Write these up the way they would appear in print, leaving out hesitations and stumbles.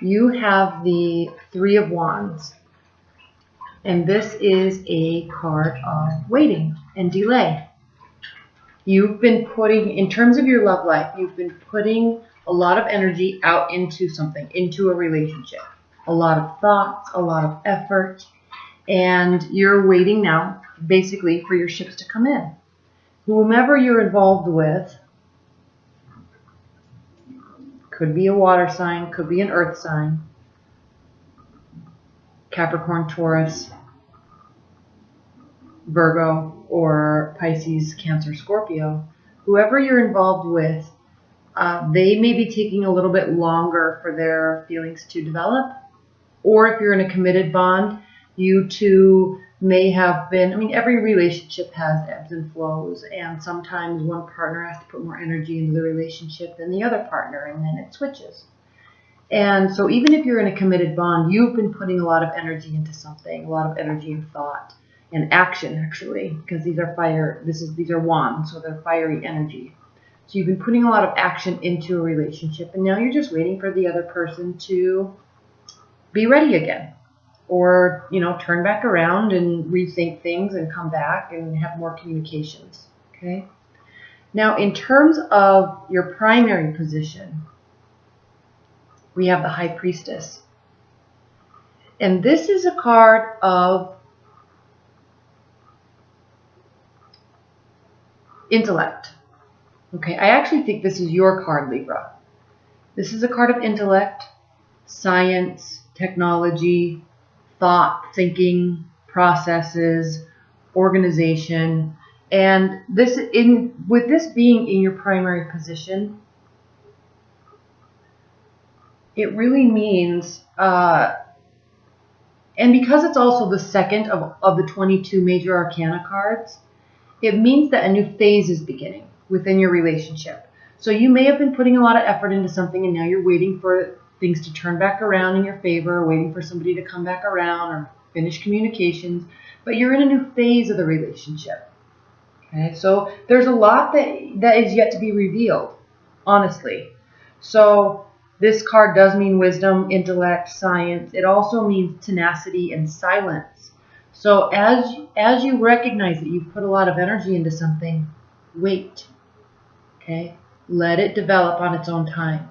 you have the Three of Wands. And this is a card of waiting and delay. You've been putting, in terms of your love life, you've been putting a lot of energy out into something, into a relationship. A lot of thoughts, a lot of effort. And you're waiting now, basically, for your ships to come in. Whomever you're involved with, could be a water sign, could be an earth sign, Capricorn, Taurus, Virgo, or Pisces, Cancer, Scorpio. Whoever you're involved with, they may be taking a little bit longer for their feelings to develop. Or if you're in a committed bond, you two may have been, I mean, every relationship has ebbs and flows, and sometimes one partner has to put more energy into the relationship than the other partner, and then it switches. And so even if you're in a committed bond, you've been putting a lot of energy into something, a lot of energy and thought and action, actually, because these are fire, these are wands, so they're fiery energy. So you've been putting a lot of action into a relationship, and now you're just waiting for the other person to be ready again. Or, you know, turn back around and rethink things and come back and have more communications. Okay? Now, in terms of your primary position, we have the High Priestess. And this is a card of intellect. Okay, I actually think this is your card, Libra. This is a card of intellect, science, technology, thought, thinking, processes, organization. And this, with this being in your primary position, it really means, and because it's also the second of the 22 major arcana cards, it means that a new phase is beginning within your relationship. So you may have been putting a lot of effort into something, and now you're waiting for things to turn back around in your favor, waiting for somebody to come back around or finish communications, but you're in a new phase of the relationship. Okay, so there's a lot that is yet to be revealed, honestly. So this card does mean wisdom, intellect, science. It also means tenacity and silence. So as you recognize that you've put a lot of energy into something, wait. Okay? Let it develop on its own time.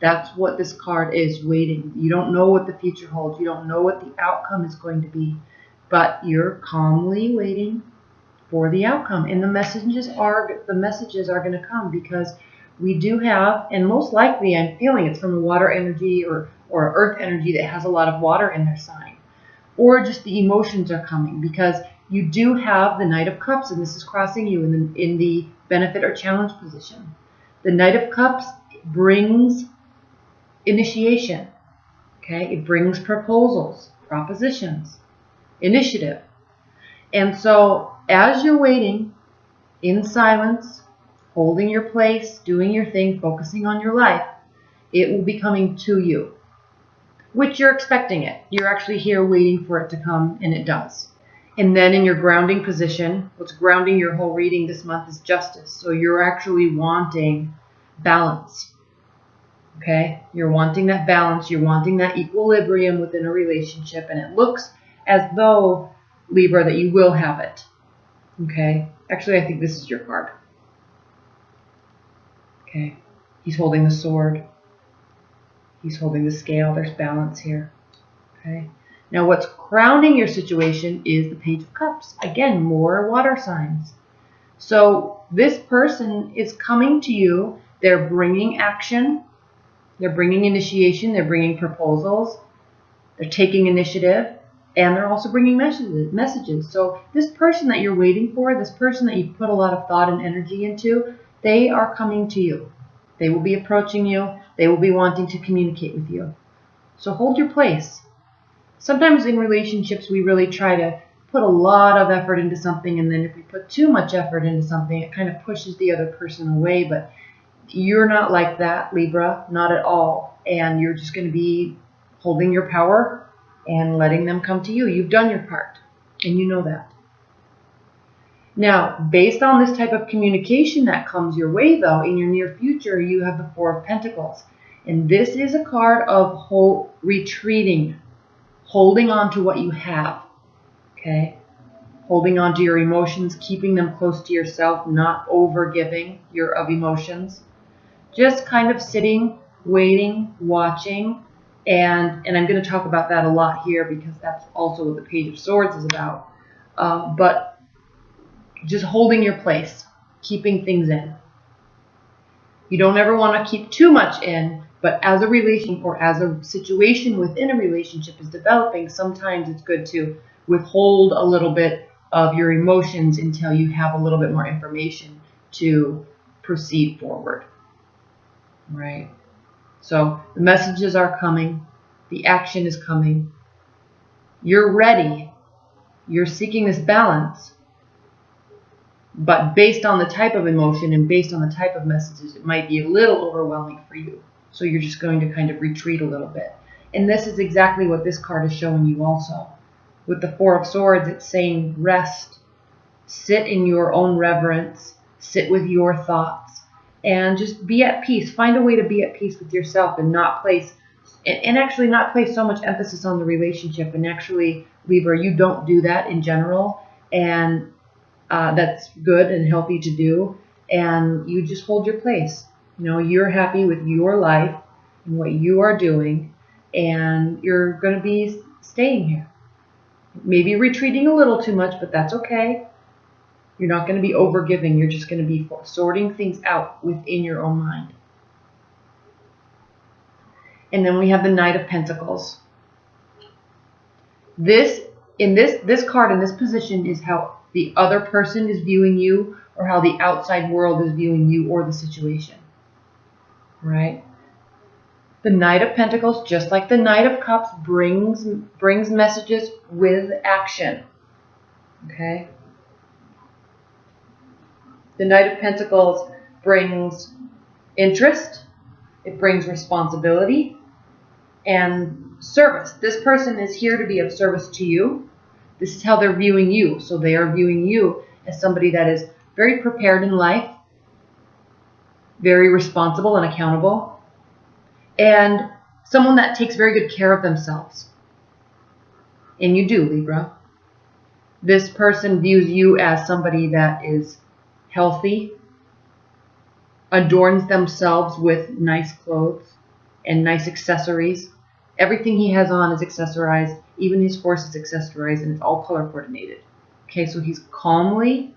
That's what this card is, waiting. You don't know what the future holds. You don't know what the outcome is going to be. But you're calmly waiting for the outcome. And the messages are going to come, because we do have, and most likely I'm feeling it's from a water energy or earth energy that has a lot of water in their sign. Or just the emotions are coming, because you do have the Knight of Cups, and this is crossing you in the benefit or challenge position. The Knight of Cups brings initiation. Okay, it brings proposals, propositions, initiative. And so as you're waiting in silence, holding your place, doing your thing, focusing on your life, it will be coming to you, which you're expecting it. You're actually here waiting for it to come, and it does. And then in your grounding position, what's grounding your whole reading this month is justice. So you're actually wanting balance. Okay? You're wanting that balance. You're wanting that equilibrium within a relationship. And it looks as though, Libra, that you will have it. Okay? Actually, I think this is your card. Okay? He's holding the sword. He's holding the scale. There's balance here. Okay? Now, what's grounding your situation is the Page of Cups. Again, more water signs. So this person is coming to you. They're bringing action. They're bringing initiation. They're bringing proposals. They're taking initiative. And they're also bringing messages. So this person that you're waiting for, this person that you've put a lot of thought and energy into, they are coming to you. They will be approaching you. They will be wanting to communicate with you. So hold your place. Sometimes in relationships, we really try to put a lot of effort into something, and then if we put too much effort into something, it kind of pushes the other person away. But you're not like that, Libra, not at all. And you're just going to be holding your power and letting them come to you. You've done your part, and you know that. Now, based on this type of communication that comes your way, though, in your near future, you have the Four of Pentacles. And this is a card of retreating, holding on to what you have, okay? Holding on to your emotions, keeping them close to yourself, not over-giving of emotions. Just kind of sitting, waiting, watching, and I'm going to talk about that a lot here because that's also what the Page of Swords is about. But just holding your place, keeping things in. You don't ever want to keep too much in, but as a relation or as a situation within a relationship is developing, sometimes it's good to withhold a little bit of your emotions until you have a little bit more information to proceed forward. Right? So the messages are coming. The action is coming. You're ready. You're seeking this balance. But based on the type of emotion and based on the type of messages, it might be a little overwhelming for you. So you're just going to kind of retreat a little bit. And this is exactly what this card is showing you also. With the Four of Swords, it's saying rest, sit in your own reverence, sit with your thoughts, and just be at peace. Find a way to be at peace with yourself and not place, and actually not place so much emphasis on the relationship. And actually, Libra, you don't do that in general, and that's good and healthy to do. And you just hold your place. You know, you're happy with your life and what you are doing, and you're going to be staying here. Maybe retreating a little too much, but that's okay. You're not going to be overgiving. You're just going to be sorting things out within your own mind. And then we have the Knight of Pentacles. This card in this position is how the other person is viewing you, or how the outside world is viewing you or the situation. Right? The Knight of Pentacles, just like the Knight of Cups, brings messages with action. Okay? The Knight of Pentacles brings interest, it brings responsibility, and service. This person is here to be of service to you. This is how they're viewing you. So they are viewing you as somebody that is very prepared in life, very responsible and accountable, and someone that takes very good care of themselves. And you do, Libra. This person views you as somebody that is healthy, adorns themselves with nice clothes and nice accessories. Everything he has on is accessorized. Even his horse is accessorized, and it's all color coordinated. Okay, so he's calmly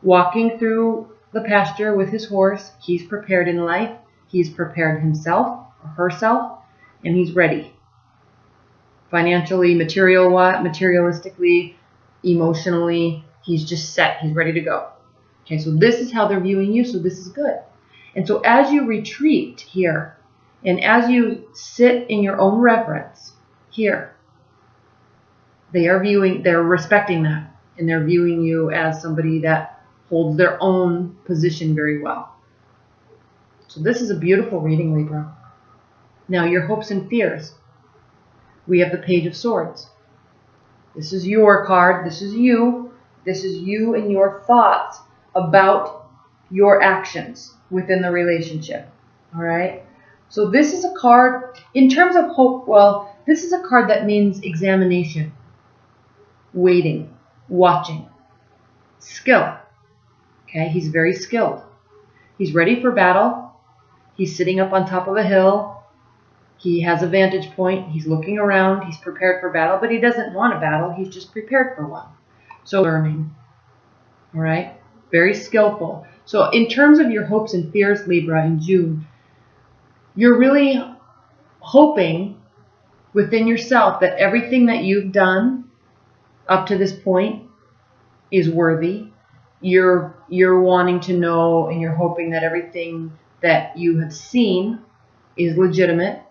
walking through the pasture with his horse. He's prepared in life. He's prepared himself or herself, and he's ready. Financially, materialistically, emotionally, he's just set. He's ready to go. Okay, so this is how they're viewing you, so this is good. And so as you retreat here, and as you sit in your own reverence here, they're respecting that, and they're viewing you as somebody that holds their own position very well. So this is a beautiful reading, Libra. Now, your hopes and fears. We have the Page of Swords. This is your card. This is you. This is you and your thoughts about your actions within the relationship. All right? So this is a card, in terms of hope, well, this is a card that means examination, waiting, watching, skill. Okay? He's very skilled. He's ready for battle. He's sitting up on top of a hill. He has a vantage point. He's looking around. He's prepared for battle, but he doesn't want a battle. He's just prepared for one. So learning. All right? Very skillful. So in terms of your hopes and fears, Libra, in June, you're really hoping within yourself that everything that you've done up to this point is worthy. You're wanting to know, and you're hoping that everything that you have seen is legitimate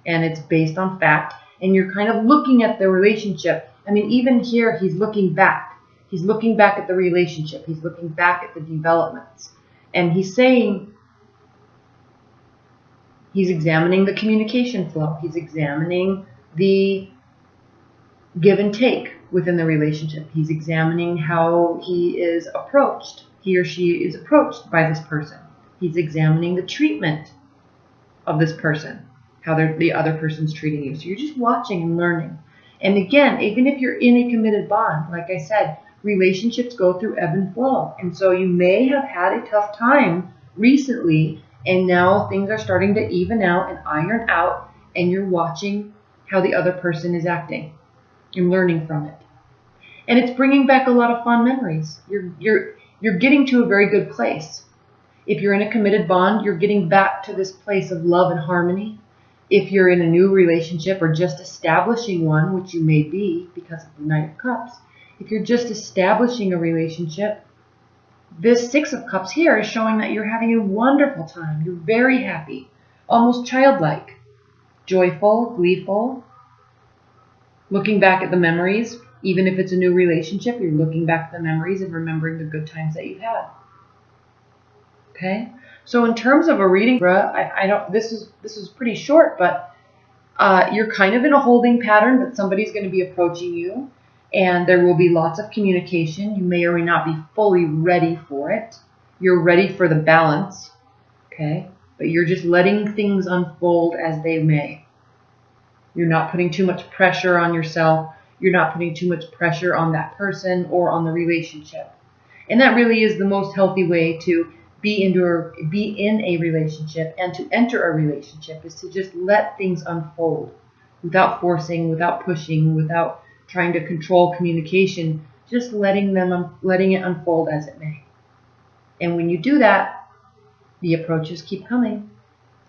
and it's based on fact, and you're kind of looking at the relationship. I mean, even here, he's looking back. He's looking back at the relationship. He's looking back at the developments. And he's saying, he's examining the communication flow. He's examining the give and take within the relationship. He's examining how he is approached. He or she is approached by this person. He's examining the treatment of this person. how the other person's treating you. So you're just watching and learning. And again, even if you're in a committed bond, like I said, relationships go through ebb and flow. And so you may have had a tough time recently, and now things are starting to even out and iron out, and you're watching how the other person is acting. You're learning from it. And it's bringing back a lot of fond memories. You're getting to a very good place. If you're in a committed bond, you're getting back to this place of love and harmony. If you're in a new relationship or just establishing one, which you may be because of the Knight of Cups, if you're just establishing a relationship, this Six of Cups here is showing that you're having a wonderful time. You're very happy, almost childlike, joyful, gleeful, looking back at the memories. Even if it's a new relationship, you're looking back at the memories and remembering the good times that you've had. Okay? So in terms of a reading, this is pretty short, but you're kind of in a holding pattern, but somebody's going to be approaching you, and there will be lots of communication. You may or may not be fully ready for it. You're ready for the balance, okay? But you're just letting things unfold as they may. You're not putting too much pressure on yourself. You're not putting too much pressure on that person or on the relationship. And that really is the most healthy way to be in a relationship and to enter a relationship, is to just let things unfold without forcing, without pushing, without trying to control communication, just letting it unfold as it may. And when you do that, the approaches keep coming.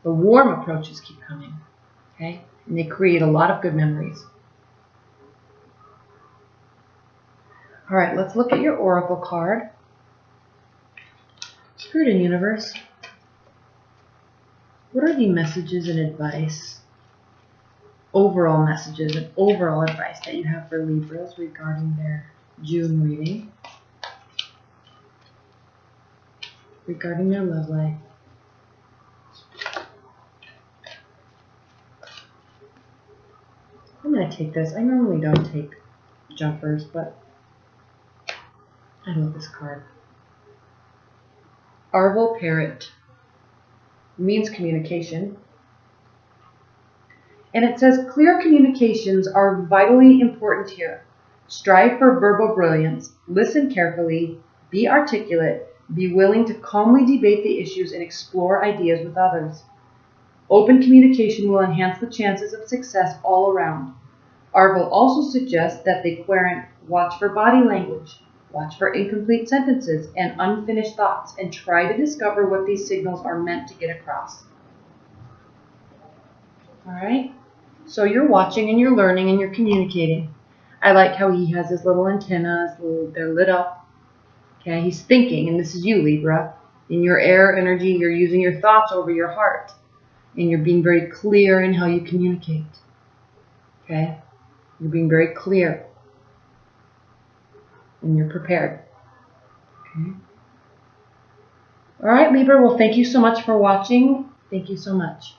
The warm approaches keep coming. Okay? And they create a lot of good memories. All right, let's look at your oracle card. Spirit and Universe, what are the messages and advice, overall messages and overall advice that you have for Libras regarding their June reading, regarding their love life? I'm going to take this. I normally don't take jumpers, but I love this card. Arval Parrot means communication. And it says, clear communications are vitally important here. Strive for verbal brilliance. Listen carefully. Be articulate. Be willing to calmly debate the issues and explore ideas with others. Open communication will enhance the chances of success all around. Arval also suggests that the querent watch for body language. Watch for incomplete sentences and unfinished thoughts, and try to discover what these signals are meant to get across. All right? So you're watching and you're learning and you're communicating. I like how he has his little antennas. They're lit up. Okay? He's thinking, and this is you, Libra. In your air energy, you're using your thoughts over your heart. And you're being very clear in how you communicate. Okay? You're being very clear. And you're prepared. Okay. All right, Libra. Well, thank you so much for watching. Thank you so much.